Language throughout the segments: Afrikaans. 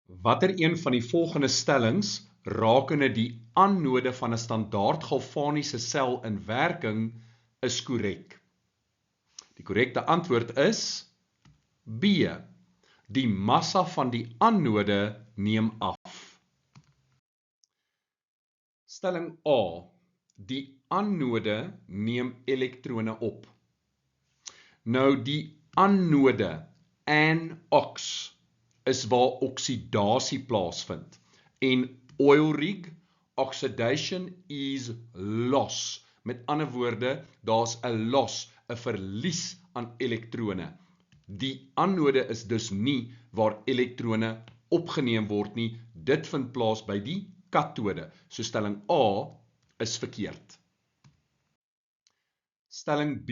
Watter een van die volgende stellings rakende die anode van 'n standaard galvaniese sel in werking is korrek? Die korrekte antwoord is B. Die massa van die anode neem af. Stelling A. Die anode neem elektrone op. Nou die anode, anox, is waar oksidasie plaasvind. En oil rig, oxidation is loss. Met ander woorde, daar's 'n loss, 'n verlies aan elektrone. Die anode is dus nie waar elektrone opgeneem word nie, dit vind plaas by die katode. So stelling A is verkeerd. Stelling B.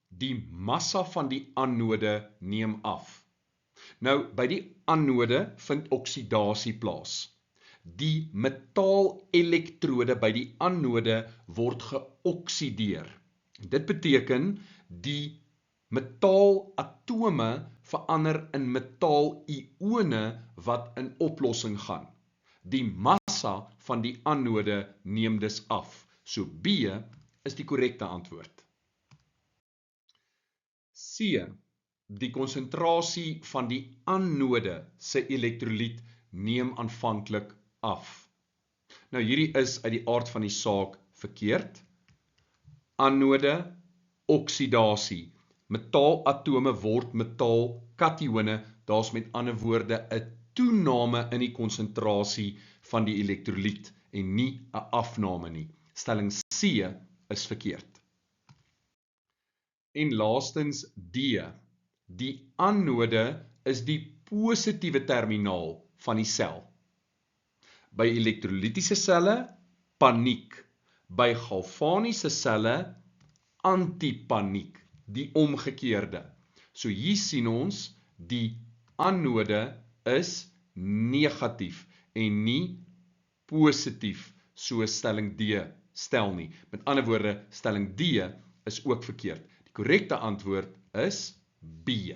Die massa van die anode neem af. Nou, by die anode vind oksidasie plaas. Die metaalelektrode by die anode word geoksideer. Dit beteken die metaalatome verander in metaalione wat in oplossing gaan. Die massa van die anode neem dus af. So B is die korrekte antwoord. C. Die konsentrasie van die anode se elektrolyt neem aanvanklik af. Nou hierdie is uit die aard van die saak verkeerd. Anode, oksidasie. Metaalatome word metaalkatione, daar's met ander woorde 'n toename in die konsentrasie van die elektrolyt en nie 'n afname nie. Stelling C is verkeerd. En laastens D. Die anode is die positiewe terminaal van die sel. By elektrolytiese selle, paniek. By galvaniese selle, antipaniek, die omgekeerde. So hier sien ons, die anode is negatief en nie positief, so stelling D stel nie. Met ander woorde, stelling D is ook verkeerd. Die korrekte antwoord is B.